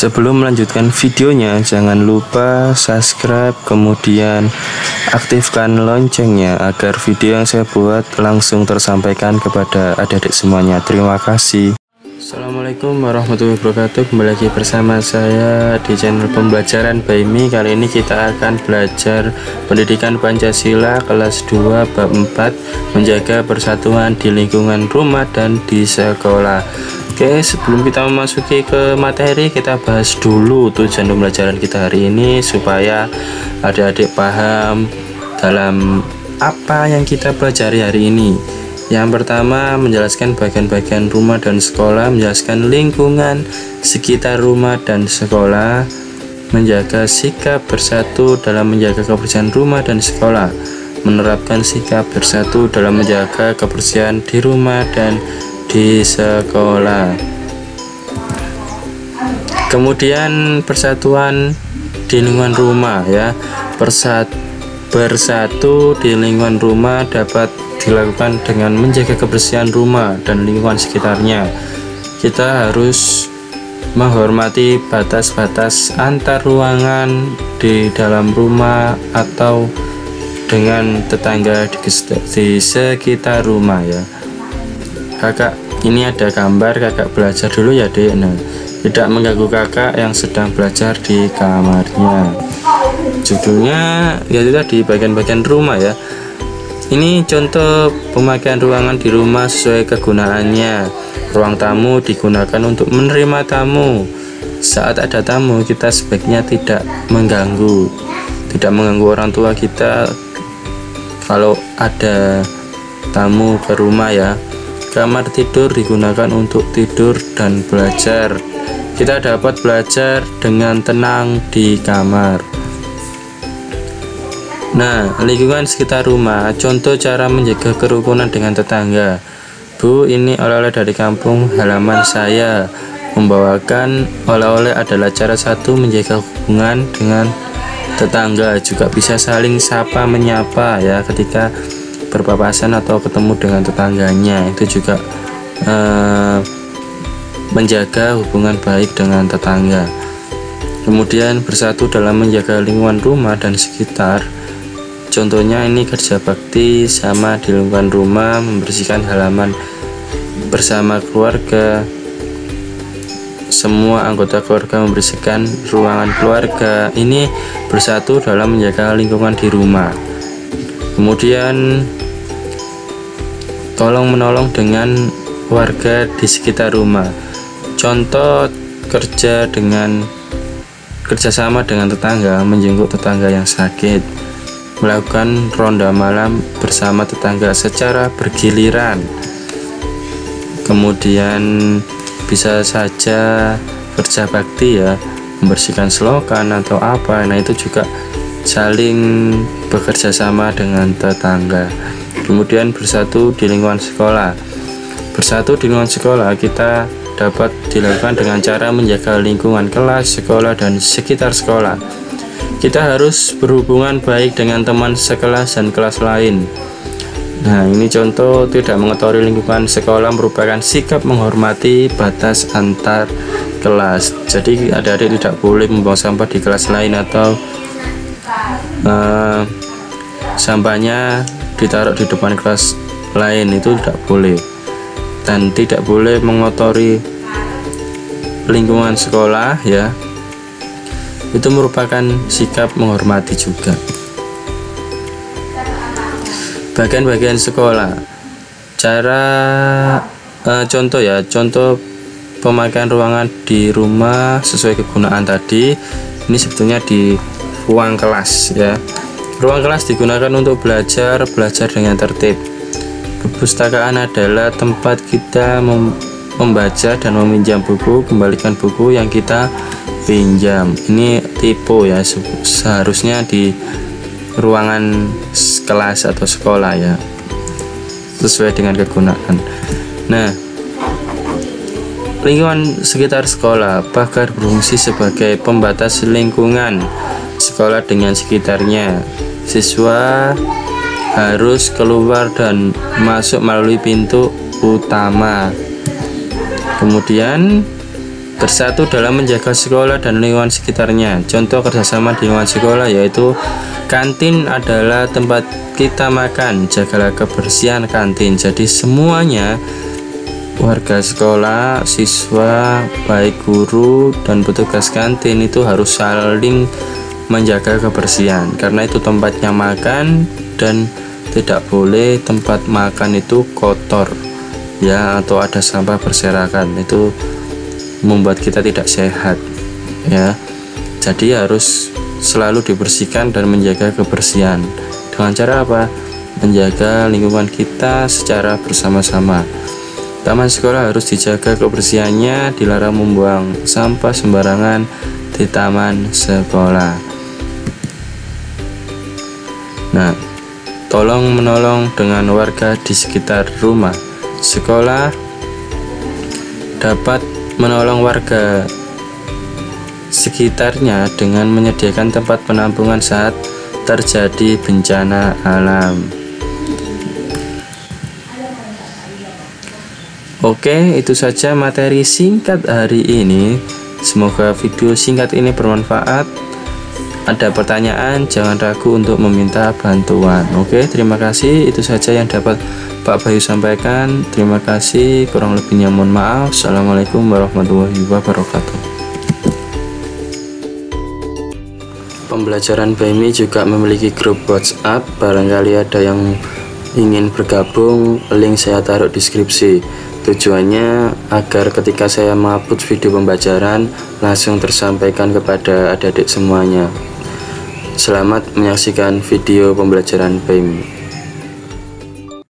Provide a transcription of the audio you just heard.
Sebelum melanjutkan videonya, jangan lupa subscribe, kemudian aktifkan loncengnya agar video yang saya buat langsung tersampaikan kepada adik-adik semuanya. Terima kasih. Assalamualaikum warahmatullahi wabarakatuh. Kembali lagi bersama saya di channel Pembelajaran by Mi. Kali ini kita akan belajar Pendidikan Pancasila kelas 2 bab 4, menjaga persatuan di lingkungan rumah dan di sekolah. Oke, sebelum kita memasuki ke materi, kita bahas dulu tujuan pembelajaran kita hari ini supaya adik-adik paham dalam apa yang kita pelajari hari ini. Yang pertama, menjelaskan bagian-bagian rumah dan sekolah, menjelaskan lingkungan sekitar rumah dan sekolah, menjaga sikap bersatu dalam menjaga kebersihan rumah dan sekolah, menerapkan sikap bersatu dalam menjaga kebersihan di rumah dan di sekolah. Kemudian persatuan di lingkungan rumah ya. Bersatu di lingkungan rumah dapat dilakukan dengan menjaga kebersihan rumah dan lingkungan sekitarnya. Kita harus menghormati batas-batas antar ruangan di dalam rumah atau dengan tetangga di sekitar rumah ya. Kakak, ini ada gambar, kakak belajar dulu ya dek. Nah, tidak mengganggu kakak yang sedang belajar di kamarnya. Judulnya yaitu tadi bagian-bagian rumah ya. Ini contoh pemakaian ruangan di rumah sesuai kegunaannya. Ruang tamu digunakan untuk menerima tamu. Saat ada tamu, kita sebaiknya tidak mengganggu orang tua kita kalau ada tamu ke rumah ya. Kamar tidur digunakan untuk tidur dan belajar. Kita dapat belajar dengan tenang di kamar. Nah, lingkungan sekitar rumah, contoh cara menjaga kerukunan dengan tetangga. Bu, ini oleh-oleh dari kampung halaman saya. Membawakan oleh-oleh adalah cara satu menjaga hubungan dengan tetangga. Juga bisa saling sapa menyapa ya ketika berpapasan atau ketemu dengan tetangganya. Itu juga menjaga hubungan baik dengan tetangga. Kemudian bersatu dalam menjaga lingkungan rumah dan sekitar. Contohnya ini kerja bakti sama di lingkungan rumah, membersihkan halaman bersama keluarga. Semua anggota keluarga membersihkan ruangan keluarga. Ini bersatu dalam menjaga lingkungan di rumah. Kemudian tolong menolong dengan warga di sekitar rumah. Contoh kerjasama dengan tetangga, menjenguk tetangga yang sakit, melakukan ronda malam bersama tetangga secara bergiliran. Kemudian bisa saja kerja bakti ya, membersihkan selokan atau apa. Nah, itu juga saling bekerja sama dengan tetangga. Kemudian bersatu di lingkungan sekolah. Bersatu di lingkungan sekolah kita dapat dilakukan dengan cara menjaga lingkungan kelas, sekolah, dan sekitar sekolah. Kita harus berhubungan baik dengan teman sekelas dan kelas lain. Nah, ini contoh tidak mengotori lingkungan sekolah merupakan sikap menghormati batas antar kelas. Jadi adik-adik tidak boleh membuang sampah di kelas lain atau sampahnya ditaruh di depan kelas lain, itu tidak boleh. Dan tidak boleh mengotori lingkungan sekolah ya. Itu merupakan sikap menghormati juga. Bagian-bagian sekolah. Contoh pemakaian ruangan di rumah sesuai kegunaan tadi. Ini sebetulnya di ruang kelas ya. Ruang kelas digunakan untuk belajar dengan tertib. Perpustakaan adalah tempat kita membaca dan meminjam buku, kembalikan buku yang kita pinjam. Ini tipe ya, seharusnya di ruangan kelas atau sekolah ya, sesuai dengan kegunaan. Nah, lingkungan sekitar sekolah, pagar berfungsi sebagai pembatas lingkungan sekolah dengan sekitarnya. Siswa harus keluar dan masuk melalui pintu utama. Kemudian bersatu dalam menjaga sekolah dan lingkungan sekitarnya. Contoh kerjasama di lingkungan sekolah yaitu kantin adalah tempat kita makan, jagalah kebersihan kantin. Jadi semuanya, warga sekolah, siswa, baik guru dan petugas kantin itu harus saling menjaga kebersihan, karena itu tempatnya makan dan tidak boleh tempat makan itu kotor ya, atau ada sampah berserakan, itu membuat kita tidak sehat ya. Jadi harus selalu dibersihkan dan menjaga kebersihan. Dengan cara apa? Menjaga lingkungan kita secara bersama-sama. Taman sekolah harus dijaga kebersihannya, dilarang membuang sampah sembarangan di taman sekolah. Nah, tolong menolong dengan warga di sekitar rumah. Sekolah dapat menolong warga sekitarnya dengan menyediakan tempat penampungan saat terjadi bencana alam. Oke, itu saja materi singkat hari ini. Semoga video singkat ini bermanfaat. Ada pertanyaan, jangan ragu untuk meminta bantuan. Oke, terima kasih. Itu saja yang dapat Pak Bayu sampaikan. Terima kasih, kurang lebihnya mohon maaf. Assalamualaikum warahmatullahi wabarakatuh. Pembelajaran BMI juga memiliki grup WhatsApp. Barangkali ada yang ingin bergabung, link saya taruh di deskripsi. Tujuannya agar ketika saya mengupload video pembelajaran langsung tersampaikan kepada adik-adik semuanya. Selamat menyaksikan video pembelajaran BMI.